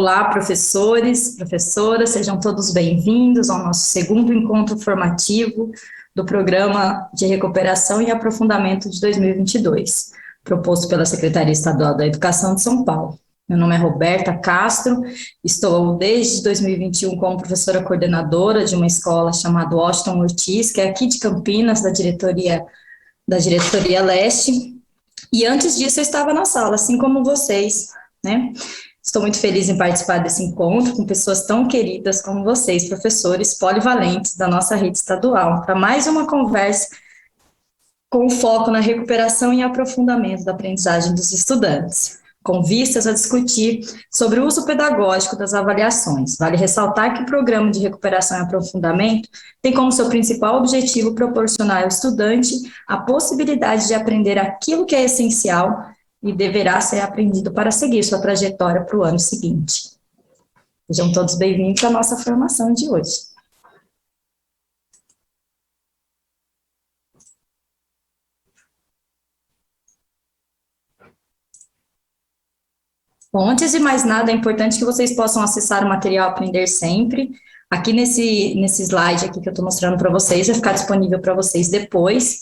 Olá, professores, professoras, sejam todos bem-vindos ao nosso segundo encontro formativo do Programa de Recuperação e Aprofundamento de 2022, proposto pela Secretaria Estadual da Educação de São Paulo. Meu nome é Roberta Castro, estou desde 2021 como professora coordenadora de uma escola chamada Washington Ortiz, que é aqui de Campinas, da diretoria Leste, e antes disso eu estava na sala, assim como vocês, né? Estou muito feliz em participar desse encontro com pessoas tão queridas como vocês, professores polivalentes da nossa rede estadual, para mais uma conversa com foco na recuperação e aprofundamento da aprendizagem dos estudantes, com vistas a discutir sobre o uso pedagógico das avaliações. Vale ressaltar que o Programa de Recuperação e Aprofundamento tem como seu principal objetivo proporcionar ao estudante a possibilidade de aprender aquilo que é essencial e deverá ser aprendido para seguir sua trajetória para o ano seguinte. Sejam todos bem-vindos à nossa formação de hoje. Bom, antes de mais nada, é importante que vocês possam acessar o material Aprender Sempre. Aqui nesse slide aqui que eu estou mostrando para vocês, vai ficar disponível para vocês depois.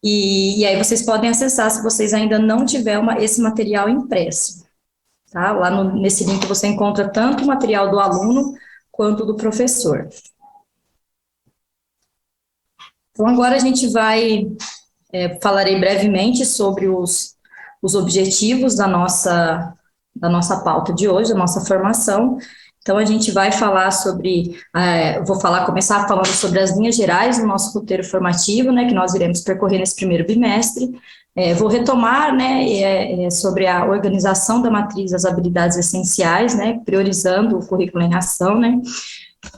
E aí vocês podem acessar se vocês ainda não tiverem esse material impresso. Tá? Lá nesse link você encontra tanto o material do aluno quanto do professor. Então agora a gente falarei brevemente sobre os objetivos da nossa pauta de hoje, da nossa formação. Então, a gente vai falar começar falando sobre as linhas gerais do nosso roteiro formativo, né, que nós iremos percorrer nesse primeiro bimestre. Vou retomar, né, sobre a organização da matriz das habilidades essenciais, né, priorizando o currículo em ação, né.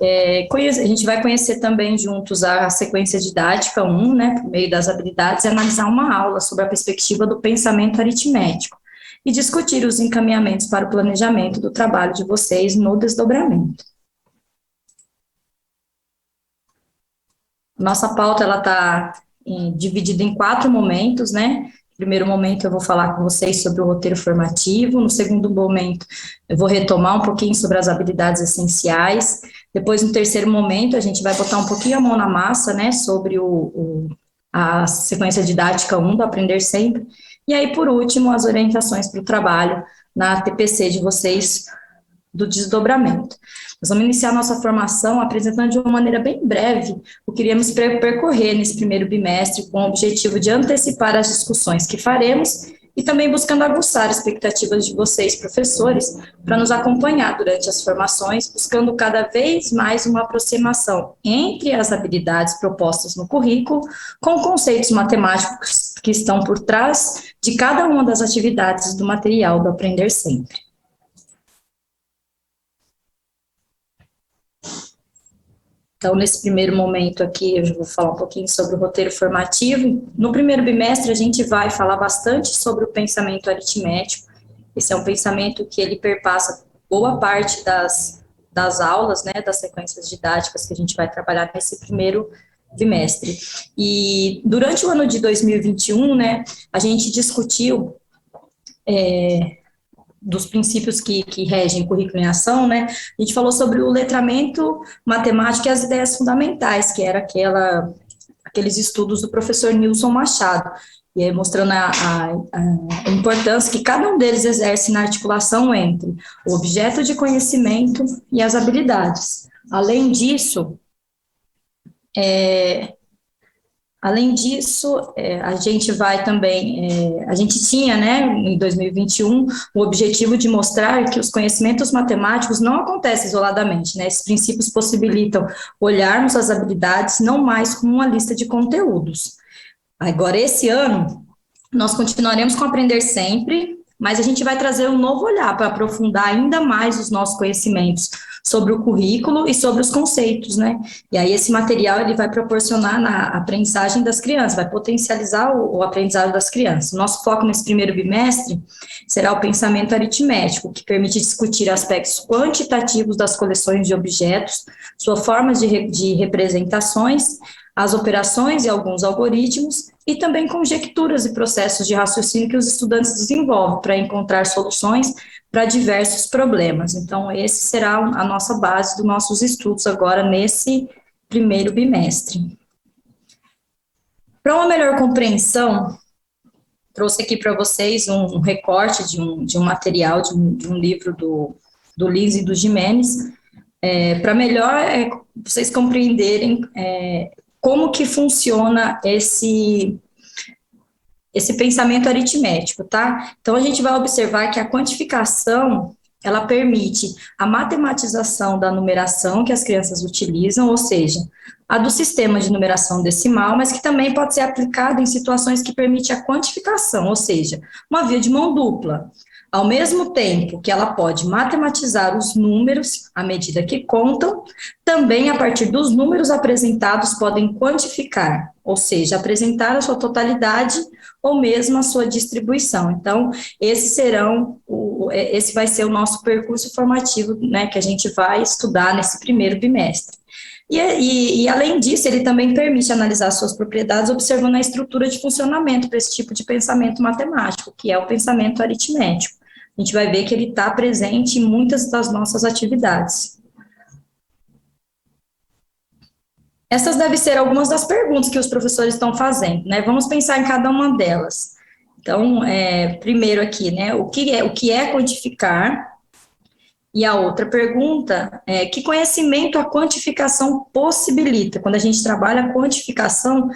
A gente vai conhecer também juntos a sequência didática 1, né, por meio das habilidades, e analisar uma aula sobre a perspectiva do pensamento aritmético, e discutir os encaminhamentos para o planejamento do trabalho de vocês no desdobramento. Nossa pauta está dividida em 4 momentos, né? No primeiro momento eu vou falar com vocês sobre o roteiro formativo, no segundo momento eu vou retomar um pouquinho sobre as habilidades essenciais, depois no terceiro momento a gente vai botar um pouquinho a mão na massa, né, sobre a sequência didática 1 do Aprender Sempre. E aí, por último, as orientações para o trabalho na TPC de vocês do desdobramento. Nós vamos iniciar nossa formação apresentando de uma maneira bem breve o que iremos percorrer nesse primeiro bimestre, com o objetivo de antecipar as discussões que faremos e também buscando aguçar expectativas de vocês, professores, para nos acompanhar durante as formações, buscando cada vez mais uma aproximação entre as habilidades propostas no currículo com conceitos matemáticos que estão por trás de cada uma das atividades do material do Aprender Sempre. Então, nesse primeiro momento aqui, eu vou falar um pouquinho sobre o roteiro formativo. No primeiro bimestre, a gente vai falar bastante sobre o pensamento aritmético. Esse é um pensamento que ele perpassa boa parte das aulas, né, das sequências didáticas que a gente vai trabalhar nesse primeiro bimestre. E durante o ano de 2021, né, a gente discutiu dos princípios que regem o currículo em ação, né, a gente falou sobre o letramento matemático e as ideias fundamentais, que era aqueles estudos do professor Nilson Machado, e aí mostrando a importância que cada um deles exerce na articulação entre o objeto de conhecimento e as habilidades. Além disso, a gente vai também, a gente tinha, né, em 2021, o objetivo de mostrar que os conhecimentos matemáticos não acontecem isoladamente, né, esses princípios possibilitam olharmos as habilidades não mais como uma lista de conteúdos. Agora, esse ano, nós continuaremos com Aprender Sempre, mas a gente vai trazer um novo olhar para aprofundar ainda mais os nossos conhecimentos sobre o currículo e sobre os conceitos, né? E aí esse material ele vai proporcionar na aprendizagem das crianças, vai potencializar o aprendizado das crianças. Nosso foco nesse primeiro bimestre será o pensamento aritmético, que permite discutir aspectos quantitativos das coleções de objetos, suas formas de representações, as operações e alguns algoritmos, e também conjecturas e processos de raciocínio que os estudantes desenvolvem para encontrar soluções para diversos problemas. Então, esse será a nossa base dos nossos estudos agora nesse primeiro bimestre. Para uma melhor compreensão, trouxe aqui para vocês um recorte de um material, de um livro do Lins e do Jimenez, para melhor vocês compreenderem como que funciona esse pensamento aritmético, tá? Então, a gente vai observar que a quantificação, ela permite a matematização da numeração que as crianças utilizam, ou seja, a do sistema de numeração decimal, mas que também pode ser aplicada em situações que permitem a quantificação, ou seja, uma via de mão dupla. Ao mesmo tempo que ela pode matematizar os números à medida que contam, também a partir dos números apresentados podem quantificar, ou seja, apresentar a sua totalidade ou mesmo a sua distribuição. Então, esse vai ser o nosso percurso formativo, né, que a gente vai estudar nesse primeiro bimestre. E além disso, ele também permite analisar suas propriedades observando a estrutura de funcionamento para esse tipo de pensamento matemático, que é o pensamento aritmético. A gente vai ver que ele está presente em muitas das nossas atividades. Essas devem ser algumas das perguntas que os professores estão fazendo, né? Vamos pensar em cada uma delas. Então, primeiro aqui, né? O que é quantificar? E a outra pergunta é: que conhecimento a quantificação possibilita? Quando a gente trabalha a quantificação,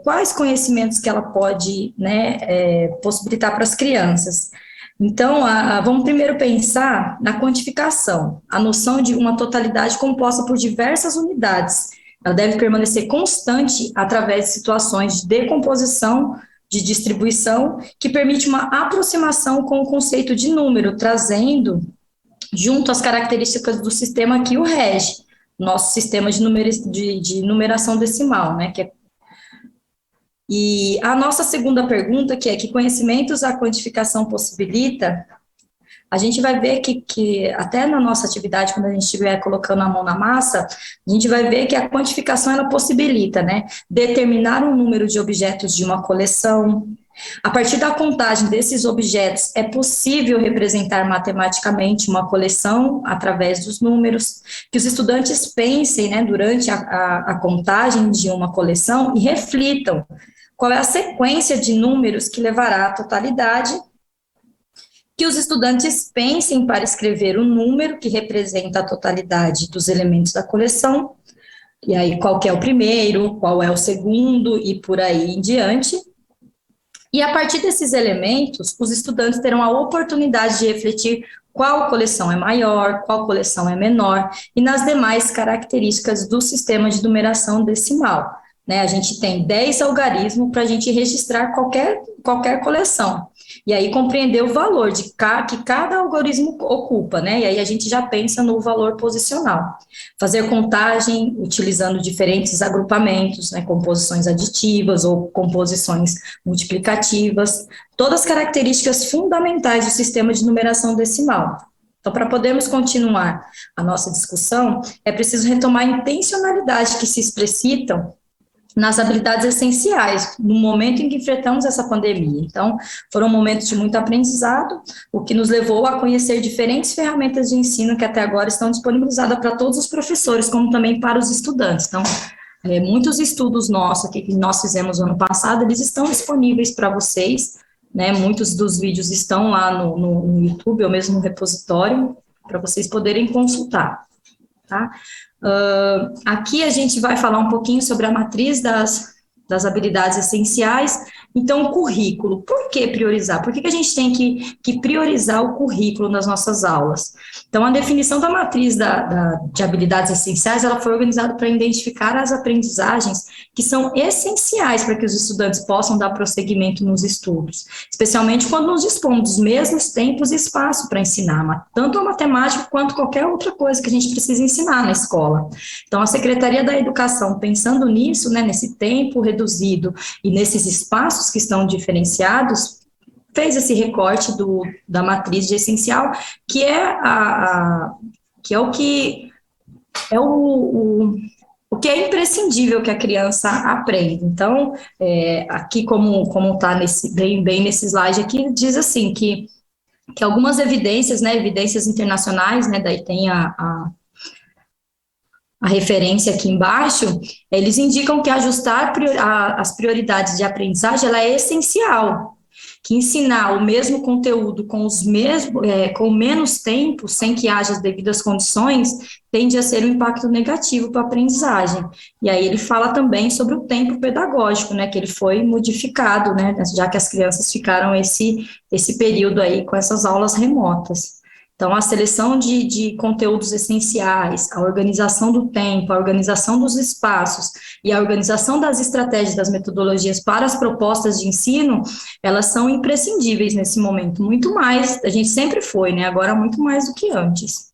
quais conhecimentos que ela pode, né, possibilitar para as crianças? Então, vamos primeiro pensar na quantificação, a noção de uma totalidade composta por diversas unidades. Ela deve permanecer constante através de situações de decomposição, de distribuição, que permite uma aproximação com o conceito de número, trazendo junto as características do sistema que o rege, nosso sistema de numeração decimal, né, E a nossa segunda pergunta, que conhecimentos a quantificação possibilita, a gente vai ver que até na nossa atividade, quando a gente estiver colocando a mão na massa, a gente vai ver que a quantificação, ela possibilita, né, determinar um número de objetos de uma coleção. A partir da contagem desses objetos, é possível representar matematicamente uma coleção através dos números, que os estudantes pensem, né, durante a contagem de uma coleção e reflitam qual é a sequência de números que levará à totalidade, que os estudantes pensem para escrever o número que representa a totalidade dos elementos da coleção, e aí qual que é o primeiro, qual é o segundo, e por aí em diante. E a partir desses elementos, os estudantes terão a oportunidade de refletir qual coleção é maior, qual coleção é menor, e nas demais características do sistema de numeração decimal. Né, a gente tem 10 algarismos para a gente registrar qualquer coleção. E aí compreender o valor que cada algarismo ocupa, né? E aí a gente já pensa no valor posicional. Fazer contagem utilizando diferentes agrupamentos, né? Composições aditivas ou composições multiplicativas, todas as características fundamentais do sistema de numeração decimal. Então, para podermos continuar a nossa discussão, é preciso retomar a intencionalidade que se explicitam nas habilidades essenciais, no momento em que enfrentamos essa pandemia. Então, foram momentos de muito aprendizado, o que nos levou a conhecer diferentes ferramentas de ensino que até agora estão disponibilizadas para todos os professores, como também para os estudantes. Então, muitos estudos nossos que nós fizemos no ano passado, eles estão disponíveis para vocês, né? Muitos dos vídeos estão lá no YouTube, ou mesmo no repositório, para vocês poderem consultar, tá? Aqui a gente vai falar um pouquinho sobre a matriz das habilidades essenciais. Então, o currículo, por que priorizar? Por que a gente tem que priorizar o currículo nas nossas aulas? Então, a definição da matriz de habilidades essenciais, ela foi organizada para identificar as aprendizagens que são essenciais para que os estudantes possam dar prosseguimento nos estudos, especialmente quando nos dispomos dos mesmos tempos e espaço para ensinar, tanto a matemática quanto qualquer outra coisa que a gente precisa ensinar na escola. Então, a Secretaria da Educação, pensando nisso, né, nesse tempo reduzido e nesses espaços que estão diferenciados, fez esse recorte da matriz de essencial, que é o que é imprescindível que a criança aprenda. Então, aqui como está bem nesse slide aqui, diz assim que que algumas evidências, né, evidências internacionais, né, daí tem a referência aqui embaixo, eles indicam que ajustar as prioridades de aprendizagem, ela é essencial, que ensinar o mesmo conteúdo com menos tempo, sem que haja as devidas condições, tende a ser um impacto negativo para a aprendizagem. E aí ele fala também sobre o tempo pedagógico, né, que ele foi modificado, né, já que as crianças ficaram esse período aí com essas aulas remotas. Então, a seleção de conteúdos essenciais, a organização do tempo, a organização dos espaços e a organização das estratégias, das metodologias para as propostas de ensino, elas são imprescindíveis nesse momento, muito mais, a gente sempre foi, né, agora muito mais do que antes.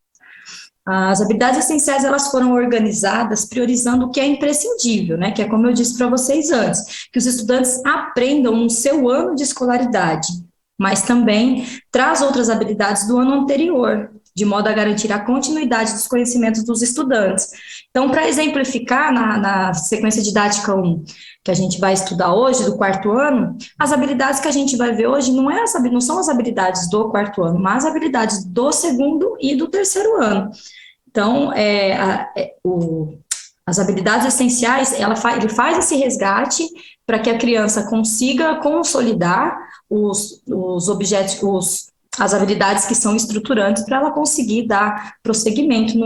As habilidades essenciais, elas foram organizadas priorizando o que é imprescindível, né, que é como eu disse para vocês antes, que os estudantes aprendam no seu ano de escolaridade, mas também traz outras habilidades do ano anterior, de modo a garantir a continuidade dos conhecimentos dos estudantes. Então, para exemplificar, na sequência didática 1, que a gente vai estudar hoje, do quarto ano, as habilidades que a gente vai ver hoje não são as habilidades do quarto ano, mas as habilidades do segundo e do terceiro ano. Então, as habilidades essenciais, ele faz esse resgate para que a criança consiga consolidar os objetos, as habilidades que são estruturantes para ela conseguir dar prosseguimento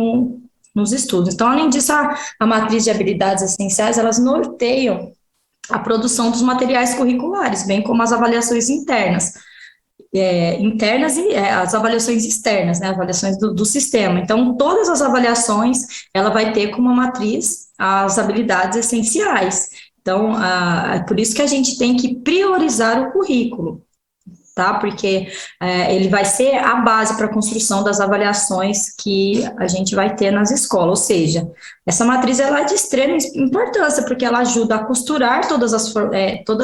nos estudos. Então, além disso, a matriz de habilidades essenciais, elas norteiam a produção dos materiais curriculares, bem como as avaliações internas e as avaliações externas, né, avaliações do sistema. Então, todas as avaliações, ela vai ter como matriz as habilidades essenciais. Então, é por isso que a gente tem que priorizar o currículo, tá? Porque ele vai ser a base para a construção das avaliações que a gente vai ter nas escolas, ou seja, essa matriz ela é de extrema importância, porque ela ajuda a costurar todas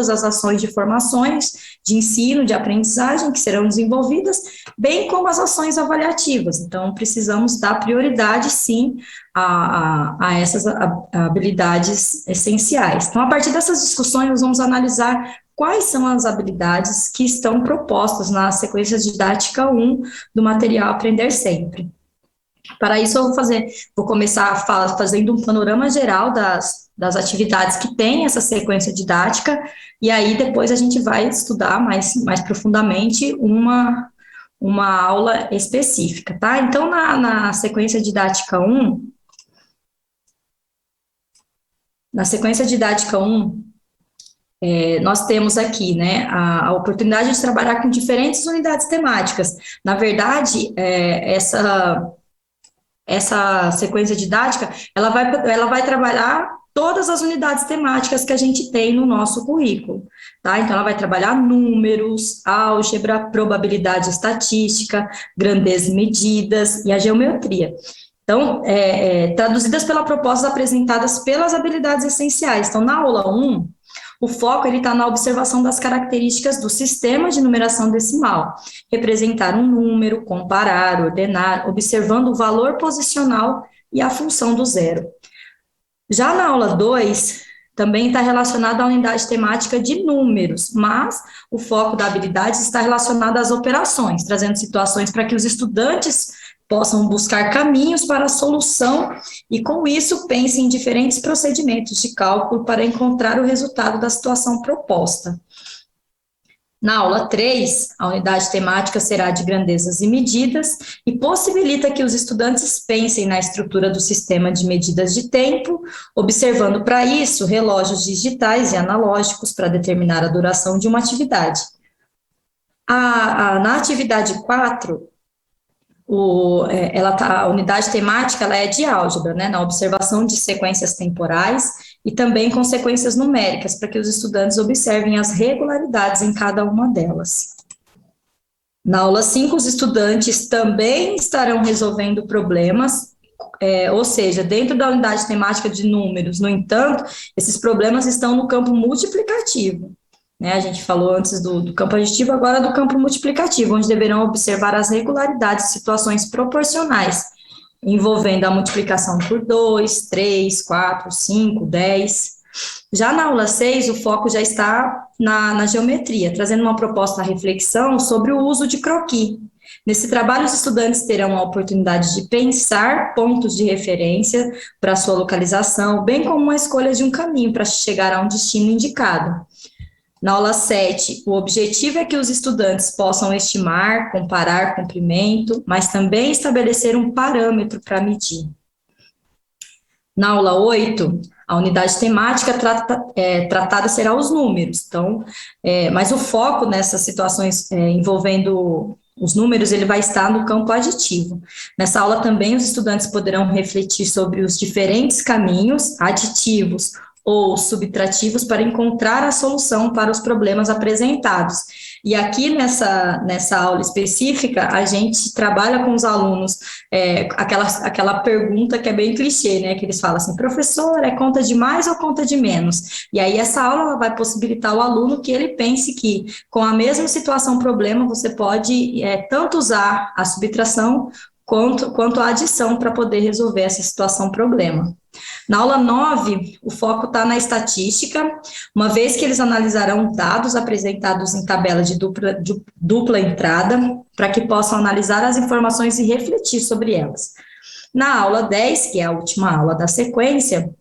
as ações de formações, de ensino, de aprendizagem que serão desenvolvidas, bem como as ações avaliativas. Então, precisamos dar prioridade, sim, a essas habilidades essenciais. Então, a partir dessas discussões, nós vamos analisar quais são as habilidades que estão propostas na sequência didática 1 do material Aprender Sempre. Para isso, eu vou começar fazendo um panorama geral das atividades que tem essa sequência didática, e aí depois a gente vai estudar mais profundamente uma aula específica, tá? Então, na sequência didática 1, nós temos aqui, né, a oportunidade de trabalhar com diferentes unidades temáticas. Na verdade, essa sequência didática, ela vai trabalhar todas as unidades temáticas que a gente tem no nosso currículo, tá? Então, ela vai trabalhar números, álgebra, probabilidade estatística, grandeza e medidas e a geometria. Então, traduzidas pela proposta apresentadas pelas habilidades essenciais. Então, na aula 1, o foco está na observação das características do sistema de numeração decimal, representar um número, comparar, ordenar, observando o valor posicional e a função do zero. Já na aula 2, também está relacionado à unidade temática de números, mas o foco da habilidade está relacionado às operações, trazendo situações para que os estudantes possam buscar caminhos para a solução e, com isso, pensem em diferentes procedimentos de cálculo para encontrar o resultado da situação proposta. Na aula 3, a unidade temática será de grandezas e medidas e possibilita que os estudantes pensem na estrutura do sistema de medidas de tempo, observando para isso relógios digitais e analógicos para determinar a duração de uma atividade. Na atividade 4, a unidade temática ela é de álgebra, né, na observação de sequências temporais e também consequências numéricas, para que os estudantes observem as regularidades em cada uma delas. Na aula 5, os estudantes também estarão resolvendo problemas, ou seja, dentro da unidade temática de números. No entanto, esses problemas estão no campo multiplicativo. A gente falou antes do campo aditivo, agora do campo multiplicativo, onde deverão observar as regularidades de situações proporcionais, envolvendo a multiplicação por 2, 3, 4, 5, 10. Já na aula 6, o foco já está na geometria, trazendo uma proposta à reflexão sobre o uso de croquis. Nesse trabalho, os estudantes terão a oportunidade de pensar pontos de referência para sua localização, bem como a escolha de um caminho para chegar a um destino indicado. Na aula 7, o objetivo é que os estudantes possam estimar, comparar comprimento, mas também estabelecer um parâmetro para medir. Na aula 8, a unidade temática tratada será os números, então, mas o foco nessas situações envolvendo os números, ele vai estar no campo aditivo. Nessa aula também os estudantes poderão refletir sobre os diferentes caminhos aditivos ou subtrativos para encontrar a solução para os problemas apresentados. E aqui nessa aula específica, a gente trabalha com os alunos aquela pergunta que é bem clichê, né, que eles falam assim, professor, é conta de mais ou conta de menos? E aí essa aula vai possibilitar o aluno que ele pense que com a mesma situação problema, você pode tanto usar a subtração quanto a adição para poder resolver essa situação problema. Na aula 9, o foco está na estatística, uma vez que eles analisarão dados apresentados em tabela de dupla entrada, para que possam analisar as informações e refletir sobre elas. Na aula 10, que é a última aula da sequência,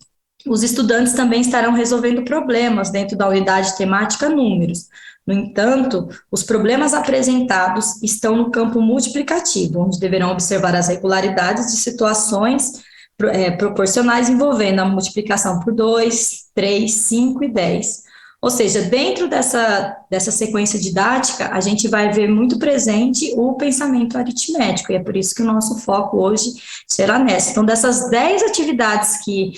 os estudantes também estarão resolvendo problemas dentro da unidade temática números. No entanto, os problemas apresentados estão no campo multiplicativo, onde deverão observar as regularidades de situações proporcionais envolvendo a multiplicação por 2, 3, 5 e 10. Ou seja, dentro dessa sequência didática, a gente vai ver muito presente o pensamento aritmético, e é por isso que o nosso foco hoje será nessa. Então, dessas 10 atividades que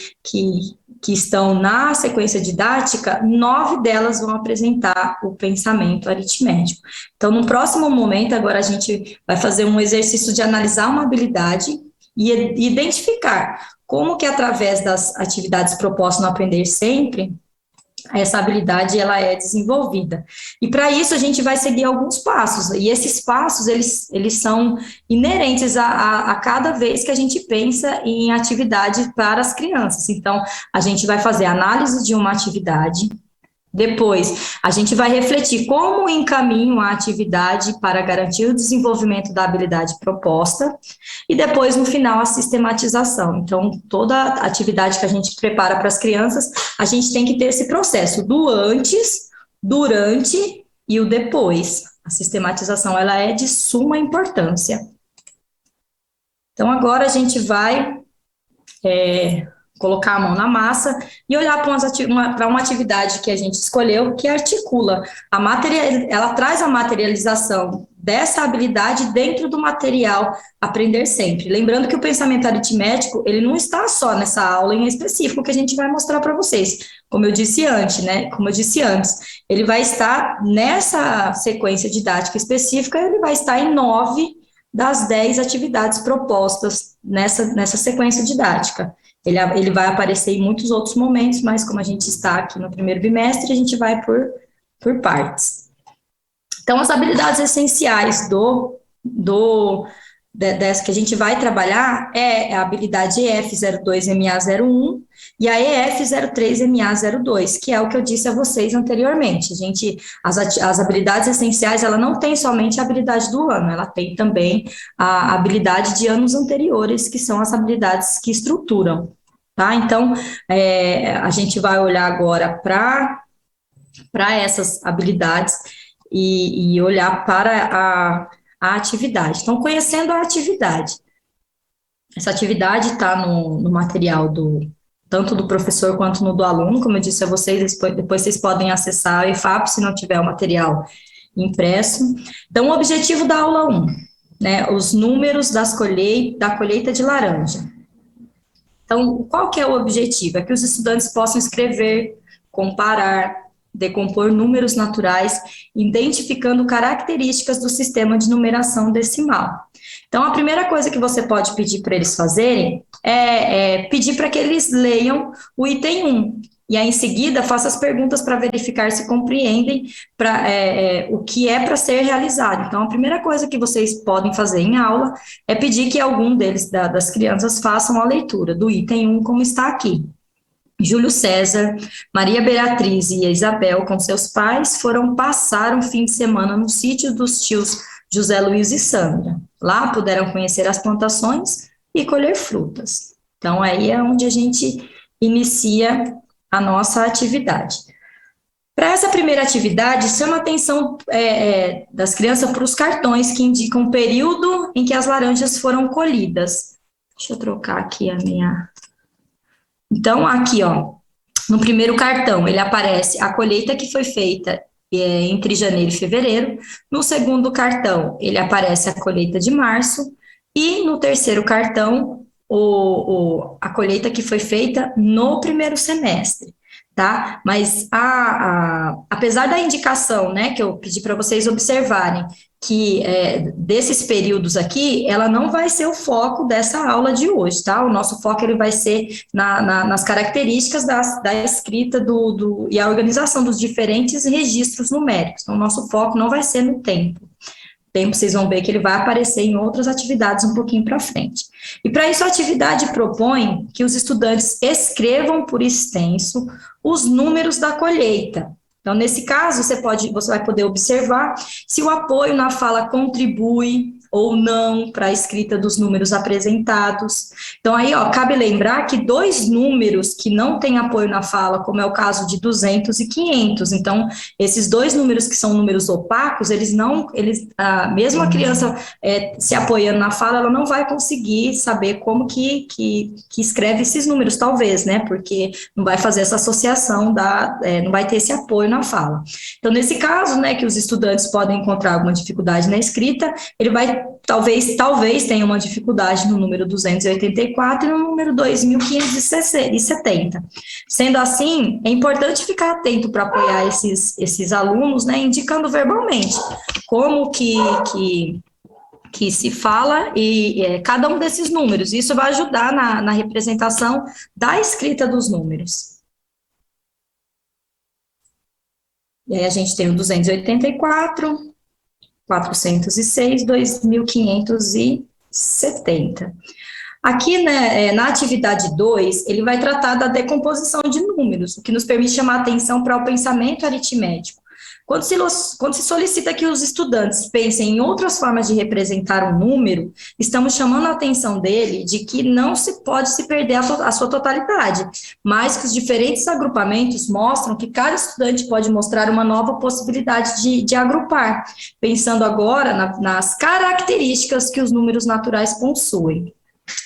estão na sequência didática, 9 delas vão apresentar o pensamento aritmético. Então, no próximo momento, agora a gente vai fazer um exercício de analisar uma habilidade e identificar como que através das atividades propostas no Aprender Sempre, essa habilidade ela é desenvolvida. E para isso a gente vai seguir alguns passos, e esses passos eles são inerentes a cada vez que a gente pensa em atividade para as crianças. Então, a gente vai fazer análise de uma atividade. Depois, a gente vai refletir como encaminho a atividade para garantir o desenvolvimento da habilidade proposta, e depois, no final, a sistematização. Então, toda atividade que a gente prepara para as crianças, a gente tem que ter esse processo do antes, durante e o depois. A sistematização, ela é de suma importância. Então, agora a gente vai colocar a mão na massa e olhar para uma atividade que a gente escolheu, que articula ela traz a materialização dessa habilidade dentro do material Aprender Sempre. Lembrando que o pensamento aritmético, ele não está só nessa aula em específico que a gente vai mostrar para vocês, como eu disse antes, ele vai estar nessa sequência didática específica, ele vai estar em 9 das 10 atividades propostas nessa sequência didática. Ele vai aparecer em muitos outros momentos, mas como a gente está aqui no primeiro bimestre, a gente vai por partes. Então, as habilidades essenciais dessa que a gente vai trabalhar é a habilidade EF02MA01 e a EF03MA02, que é o que eu disse a vocês anteriormente. As habilidades essenciais, ela não tem somente a habilidade do ano, ela tem também a habilidade de anos anteriores, que são as habilidades que estruturam, tá? Então, a gente vai olhar agora para essas habilidades e olhar para a atividade. Então, conhecendo a atividade. Essa atividade está no material tanto do professor quanto no do aluno, como eu disse a vocês, depois vocês podem acessar o IFAP se não tiver o material impresso. Então, o objetivo da aula 1, né, os números da colheita de laranja. Então, qual que é o objetivo? É que os estudantes possam escrever, comparar, decompor números naturais, identificando características do sistema de numeração decimal. Então, a primeira coisa que você pode pedir para eles fazerem é pedir para que eles leiam o item 1, e aí, em seguida, faça as perguntas para verificar se compreendem o que é para ser realizado. Então, a primeira coisa que vocês podem fazer em aula é pedir que algum das crianças façam a leitura do item 1, como está aqui. Júlio César, Maria Beatriz e Isabel, com seus pais, foram passar um fim de semana no sítio dos tios José Luiz e Sandra. Lá puderam conhecer as plantações e colher frutas. Então, aí é onde a gente inicia a nossa atividade. Para essa primeira atividade, chama a atenção das crianças para os cartões que indicam o período em que as laranjas foram colhidas. Deixa eu trocar aqui a minha... Então, aqui, ó, no primeiro cartão, ele aparece a colheita que foi feita entre janeiro e fevereiro. No segundo cartão, ele aparece a colheita de março. E no terceiro cartão, a colheita que foi feita no primeiro semestre, tá? Mas, apesar da indicação, né, que eu pedi para vocês observarem, que desses períodos aqui, ela não vai ser o foco dessa aula de hoje, tá? O nosso foco ele vai ser nas características da escrita e a organização dos diferentes registros numéricos. Então, o nosso foco não vai ser no tempo. O tempo, vocês vão ver que ele vai aparecer em outras atividades um pouquinho para frente. E para isso, a atividade propõe que os estudantes escrevam por extenso os números da colheita. Então, nesse caso, você vai poder observar se o apoio na fala contribui ou não para a escrita dos números apresentados. Então, aí, ó, cabe lembrar que 2 números que não têm apoio na fala, como é o caso de 200 e 500, então, esses 2 números que são números opacos, mesmo a criança se apoiando na fala, ela não vai conseguir saber como que escreve esses números, talvez, né, porque não vai fazer essa associação, não vai ter esse apoio na fala. Então, nesse caso, né, que os estudantes podem encontrar alguma dificuldade na escrita, ele vai talvez tenha uma dificuldade no número 284 e no número 2570. Sendo assim, é importante ficar atento para apoiar esses alunos, né, indicando verbalmente como que se fala cada um desses números. Isso vai ajudar na representação da escrita dos números. E aí a gente tem o 284, 406, 2570. Aqui, né, na atividade 2, ele vai tratar da decomposição de números, o que nos permite chamar atenção para o pensamento aritmético. Quando se solicita que os estudantes pensem em outras formas de representar um número, estamos chamando a atenção dele de que não se pode se perder a sua totalidade, mas que os diferentes agrupamentos mostram que cada estudante pode mostrar uma nova possibilidade de agrupar, pensando agora nas características que os números naturais possuem.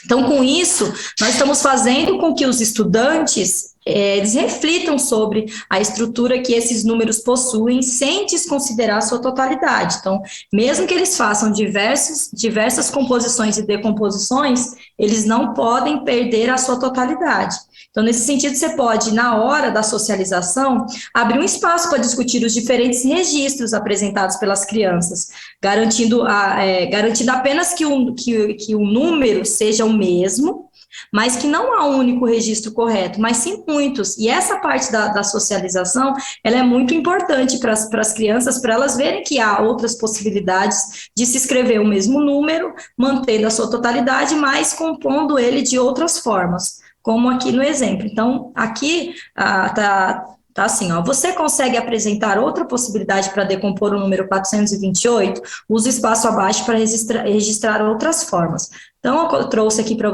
Então, com isso, nós estamos fazendo com que os estudantes eles reflitam sobre a estrutura que esses números possuem sem desconsiderar a sua totalidade. Então, mesmo que eles façam diversas composições e decomposições, eles não podem perder a sua totalidade. Então, nesse sentido, você pode, na hora da socialização, abrir um espaço para discutir os diferentes registros apresentados pelas crianças, garantindo apenas que o número seja o mesmo, mas que não há um único registro correto, mas sim muitos. E essa parte da socialização, ela é muito importante para as crianças, para elas verem que há outras possibilidades de se escrever o mesmo número, mantendo a sua totalidade, mas compondo ele de outras formas, como aqui no exemplo. Então, aqui tá assim, ó, você consegue apresentar outra possibilidade para decompor o número 428? Use o espaço abaixo para registrar outras formas. Então, eu trouxe aqui para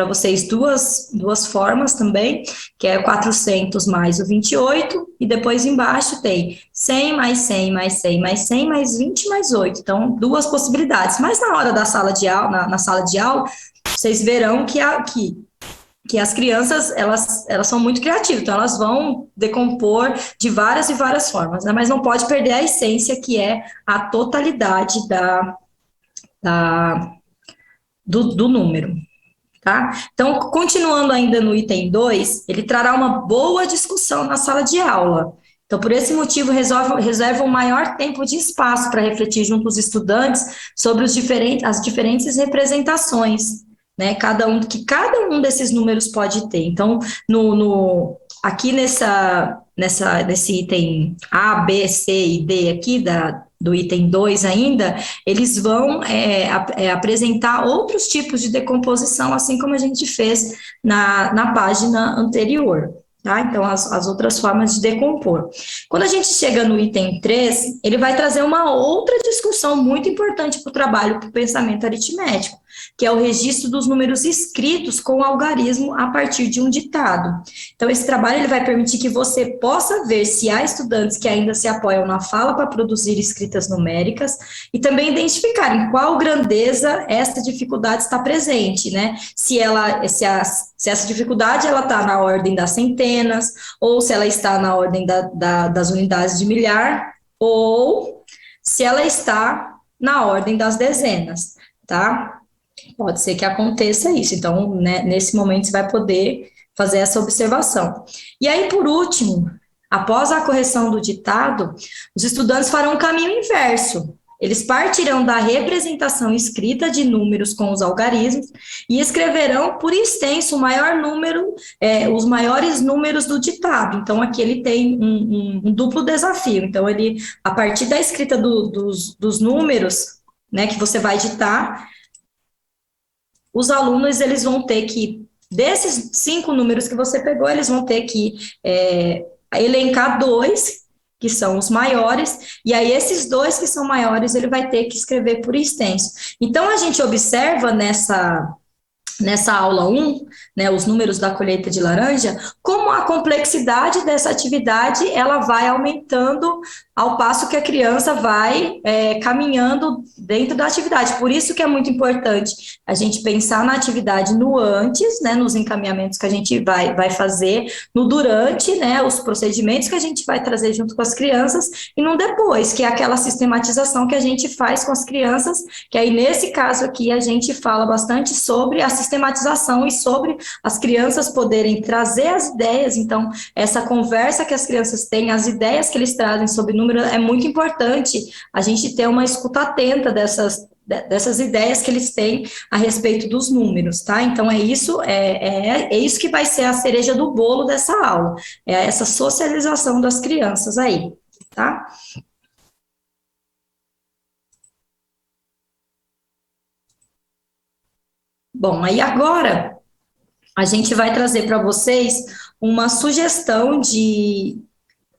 vocês duas formas também, que é 400 mais o 28, e depois embaixo tem 100 mais 100 mais 100 mais 100 mais 20 mais 8. Então, 2 possibilidades. Mas na hora da sala de aula, na sala de aula, vocês verão que as crianças, elas são muito criativas, então elas vão decompor de várias e várias formas, né? Mas não pode perder a essência, que é a totalidade do número. Tá? Então, continuando ainda no item 2, ele trará uma boa discussão na sala de aula. Então, por esse motivo, reserva um maior tempo de espaço para refletir junto aos estudantes sobre as diferentes representações, né? Cada um desses números pode ter. Então, aqui nesse item A, B, C e D aqui do item 2 ainda, eles vão apresentar outros tipos de decomposição, assim como a gente fez na página anterior. Tá? Então, as outras formas de decompor. Quando a gente chega no item 3, ele vai trazer uma outra discussão muito importante para o trabalho, para o pensamento aritmético, que é o registro dos números escritos com o algarismo a partir de um ditado. Então, esse trabalho ele vai permitir que você possa ver se há estudantes que ainda se apoiam na fala para produzir escritas numéricas e também identificar em qual grandeza essa dificuldade está presente, né? Se essa dificuldade ela está na ordem das centenas, ou se ela está na ordem das unidades de milhar, ou se ela está na ordem das dezenas, tá? Pode ser que aconteça isso. Então, né, nesse momento, você vai poder fazer essa observação. E aí, por último, após a correção do ditado, os estudantes farão um caminho inverso. Eles partirão da representação escrita de números com os algarismos e escreverão por extenso o maior número, os maiores números do ditado. Então, aqui ele tem um duplo desafio. Então, ele, a partir da escrita dos números, né, que você vai ditar, os alunos, eles vão ter que, desses 5 números que você pegou, eles vão ter que elencar 2, que são os maiores, e aí esses 2 que são maiores, ele vai ter que escrever por extenso. Então, a gente observa nessa aula 1, né, os números da colheita de laranja, como a complexidade dessa atividade, ela vai aumentando ao passo que a criança vai caminhando dentro da atividade. Por isso que é muito importante a gente pensar na atividade no antes, né, nos encaminhamentos que a gente vai fazer, no durante, né, os procedimentos que a gente vai trazer junto com as crianças, e no depois, que é aquela sistematização que a gente faz com as crianças, que aí nesse caso aqui a gente fala bastante sobre a sistematização e sobre as crianças poderem trazer as ideias. Então, essa conversa que as crianças têm, as ideias que eles trazem sobre número, é muito importante a gente ter uma escuta atenta dessas ideias que eles têm a respeito dos números, tá? Então, é isso que vai ser a cereja do bolo dessa aula, essa socialização das crianças aí, tá? Bom, aí agora a gente vai trazer para vocês uma sugestão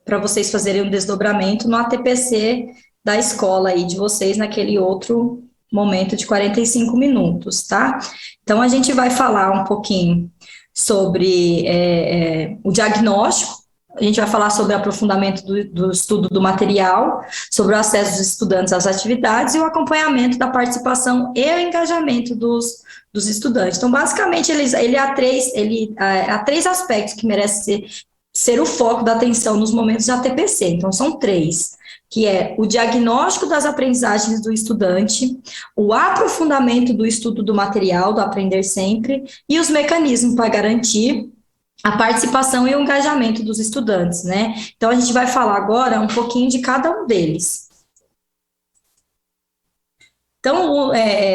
para vocês fazerem um desdobramento no ATPC da escola aí de vocês naquele outro momento de 45 minutos, tá? Então, a gente vai falar um pouquinho sobre o diagnóstico, a gente vai falar sobre o aprofundamento do estudo do material, sobre o acesso dos estudantes às atividades e o acompanhamento da participação e o engajamento dos estudantes. Então, basicamente, há 3 aspectos que merecem ser o foco da atenção nos momentos de ATPC. Então, são 3, que é o diagnóstico das aprendizagens do estudante, o aprofundamento do estudo do material, do aprender sempre, e os mecanismos para garantir a participação e o engajamento dos estudantes, né? Então, a gente vai falar agora um pouquinho de cada um deles. Então,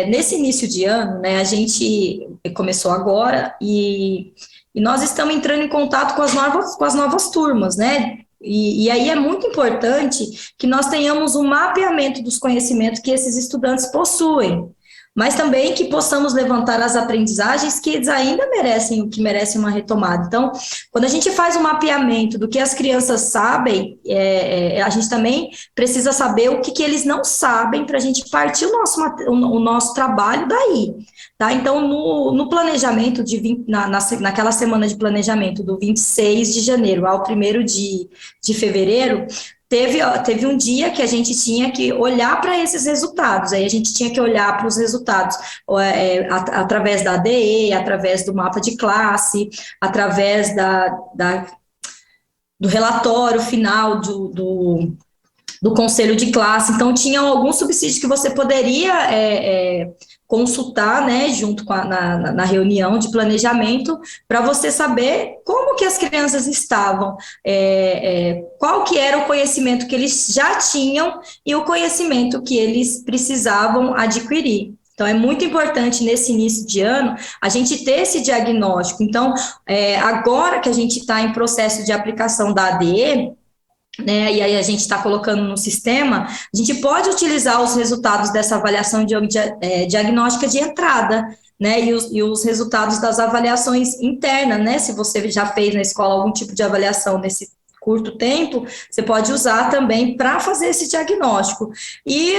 nesse início de ano, né, a gente começou agora e nós estamos entrando em contato com as novas turmas, né? E aí é muito importante que nós tenhamos um mapeamento dos conhecimentos que esses estudantes possuem, mas também que possamos levantar as aprendizagens que eles ainda merecem uma retomada. Então, quando a gente faz um mapeamento do que as crianças sabem, a gente também precisa saber o que eles não sabem para a gente partir o nosso trabalho daí, tá? Então, no planejamento, naquela semana de planejamento do 26 de janeiro ao 1º de fevereiro, teve um dia que a gente tinha que olhar para esses resultados, aí a gente tinha que olhar para os resultados através da ADE, através do mapa de classe, através do relatório final do conselho de classe. Então, tinham alguns subsídios que você poderia consultar, né, junto com na reunião de planejamento, para você saber como que as crianças estavam, qual que era o conhecimento que eles já tinham e o conhecimento que eles precisavam adquirir. Então, é muito importante, nesse início de ano, a gente ter esse diagnóstico. Então, agora que a gente está em processo de aplicação da ADE, né, e aí a gente está colocando no sistema, a gente pode utilizar os resultados dessa avaliação diagnóstica de entrada, né, e os resultados das avaliações internas, né, se você já fez na escola algum tipo de avaliação nesse curto tempo, você pode usar também para fazer esse diagnóstico. E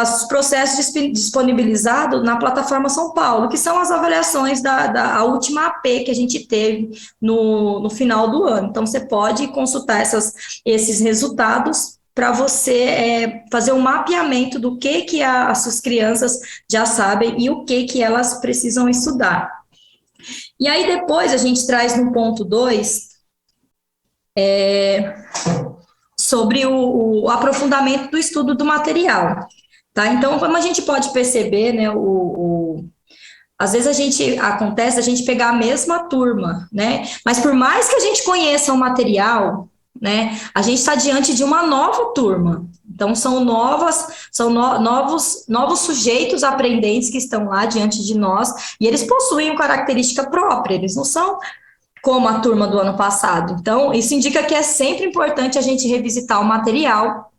os processos disponibilizados na plataforma São Paulo, que são as avaliações a última AP que a gente teve no final do ano. Então, você pode consultar esses resultados para você fazer um mapeamento do que as suas crianças já sabem e o que elas precisam estudar. E aí, depois, a gente traz no ponto 2, sobre o aprofundamento do estudo do material, tá? Então, como a gente pode perceber, né, às vezes acontece a gente pegar a mesma turma, né, mas por mais que a gente conheça o material, né, a gente está diante de uma nova turma. Então, são novos sujeitos aprendentes que estão lá diante de nós, e eles possuem uma característica própria, eles não são como a turma do ano passado. Então, isso indica que é sempre importante a gente revisitar o material,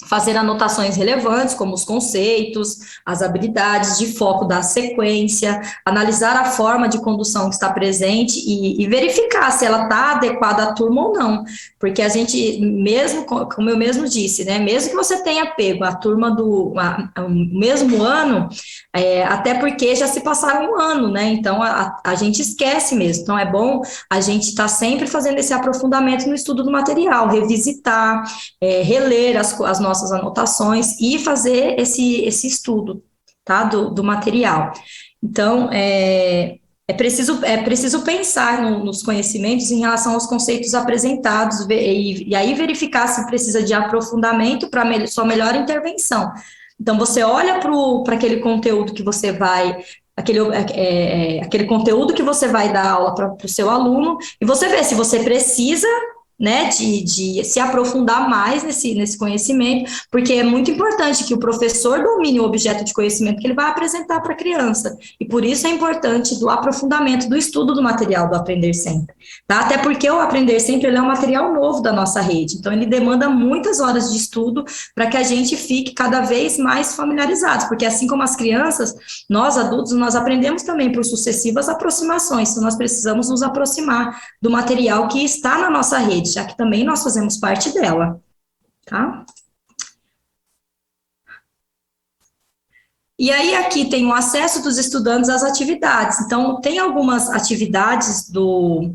fazer anotações relevantes, como os conceitos, as habilidades de foco da sequência, analisar a forma de condução que está presente e verificar se ela está adequada à turma ou não, porque a gente, mesmo, como eu mesmo disse, né, mesmo que você tenha pego a turma do mesmo ano, até porque já se passaram um ano, né, então a gente esquece mesmo, então é bom a gente estar sempre fazendo esse aprofundamento no estudo do material, revisitar, reler as nossas anotações e fazer esse estudo, tá, do material. Então, é preciso pensar nos conhecimentos em relação aos conceitos apresentados e aí verificar se precisa de aprofundamento para sua melhor intervenção. Então, você olha para aquele conteúdo que você vai aquele conteúdo que você vai dar aula para o seu aluno, e você vê se você precisa, né, de se aprofundar mais nesse conhecimento, porque é muito importante que o professor domine o objeto de conhecimento que ele vai apresentar para a criança, e por isso é importante do aprofundamento do estudo do material do Aprender Sempre, tá? Até porque o Aprender Sempre ele é um material novo da nossa rede, então ele demanda muitas horas de estudo para que a gente fique cada vez mais familiarizados, porque assim como as crianças, nós adultos, nós aprendemos também por sucessivas aproximações, então nós precisamos nos aproximar do material que está na nossa rede, já que também nós fazemos parte dela, tá? E aí aqui tem o acesso dos estudantes às atividades, então tem algumas atividades do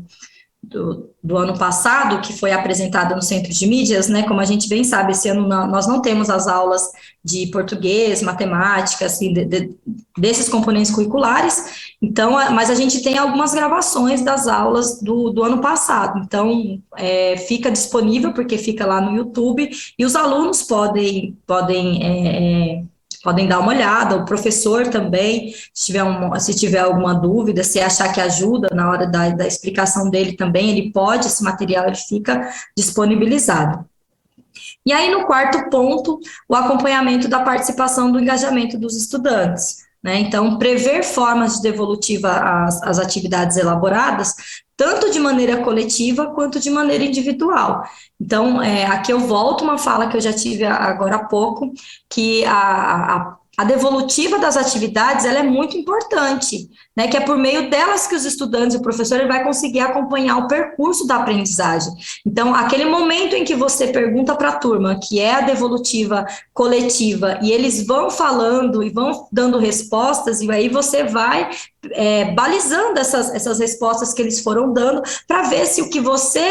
ano passado, que foi apresentada no Centro de Mídias, né, como a gente bem sabe, esse ano nós não temos as aulas de português, matemática, assim, desses componentes curriculares, então, mas a gente tem algumas gravações das aulas do ano passado, então, fica disponível, porque fica lá no YouTube, e os alunos podem dar uma olhada, o professor também, se tiver alguma dúvida, se achar que ajuda na hora da explicação dele também, esse material ele fica disponibilizado. E aí, no quarto ponto, o acompanhamento da participação do engajamento dos estudantes, né? Então, prever formas de devolutiva às atividades elaboradas, tanto de maneira coletiva quanto de maneira individual. Então, aqui eu volto uma fala que eu já tive agora há pouco, que a devolutiva das atividades, ela é muito importante, né, que é por meio delas que os estudantes e o professor ele vai conseguir acompanhar o percurso da aprendizagem. Então, aquele momento em que você pergunta para a turma, que é a devolutiva coletiva, e eles vão falando e vão dando respostas, e aí você vai balizando essas respostas que eles foram dando, para ver se o que você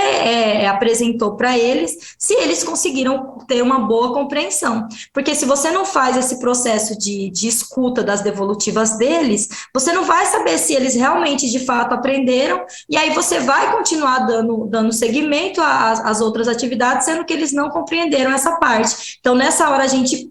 apresentou para eles, se eles conseguiram ter uma boa compreensão. Porque se você não faz esse processo de escuta das devolutivas deles, você não vai saber se eles realmente, de fato, aprenderam, e aí você vai continuar dando seguimento às outras atividades, sendo que eles não compreenderam essa parte. Então, nessa hora, a gente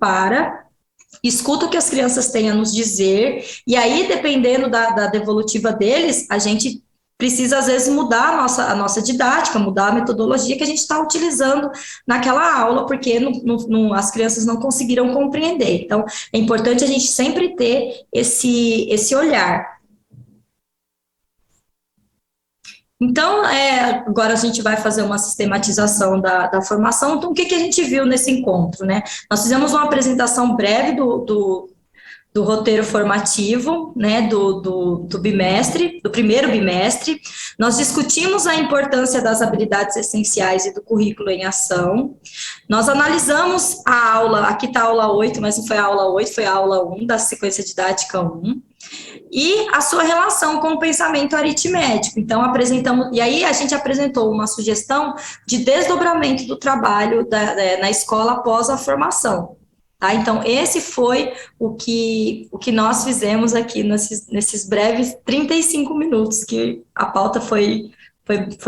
escuta o que as crianças têm a nos dizer, e aí, dependendo da devolutiva deles, a gente precisa, às vezes, mudar a nossa didática, mudar a metodologia que a gente está utilizando naquela aula, porque as crianças não conseguiram compreender. Então, é importante a gente sempre ter esse olhar. Então, agora a gente vai fazer uma sistematização da formação. Então, o que a gente viu nesse encontro, né? Nós fizemos uma apresentação breve do roteiro formativo, né, do bimestre, do primeiro bimestre. Nós discutimos a importância das habilidades essenciais e do currículo em ação. Nós analisamos a aula, aqui está a aula 8, mas não foi a aula 8, foi a aula 1 da sequência didática 1. E a sua relação com o pensamento aritmético. Então, e aí a gente apresentou uma sugestão de desdobramento do trabalho na escola após a formação. Tá? Então, esse foi o que nós fizemos aqui nesses breves 35 minutos, que a pauta foi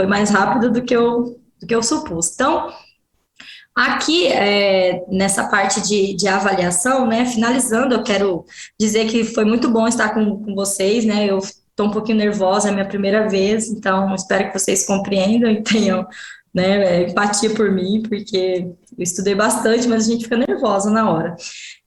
mais rápida do que eu supus. Então, aqui, nessa parte de avaliação, né, finalizando, eu quero dizer que foi muito bom estar com vocês, né, eu estou um pouquinho nervosa, é a minha primeira vez, então espero que vocês compreendam e tenham, né, empatia por mim, porque eu estudei bastante, mas a gente fica nervosa na hora.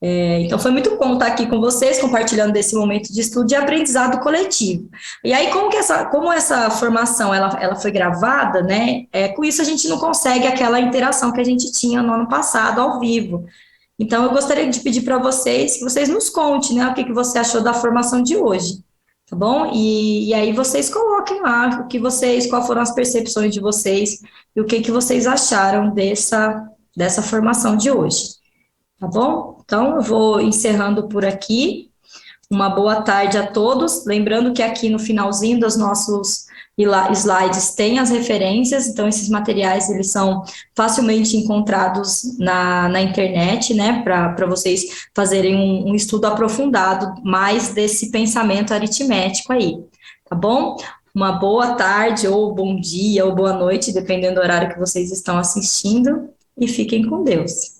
Então, foi muito bom estar aqui com vocês, compartilhando desse momento de estudo e aprendizado coletivo. E aí, como essa formação ela foi gravada, né, com isso a gente não consegue aquela interação que a gente tinha no ano passado, ao vivo. Então, eu gostaria de pedir para vocês que vocês nos contem, né, o que você achou da formação de hoje, tá bom? E aí vocês coloquem lá quais foram as percepções de vocês e o que vocês acharam dessa formação de hoje. Tá bom? Então, eu vou encerrando por aqui. Uma boa tarde a todos. Lembrando que aqui no finalzinho dos nossos slides tem as referências, então esses materiais, eles são facilmente encontrados na internet, né, para vocês fazerem um estudo aprofundado mais desse pensamento aritmético aí, tá bom? Uma boa tarde, ou bom dia, ou boa noite, dependendo do horário que vocês estão assistindo, e fiquem com Deus.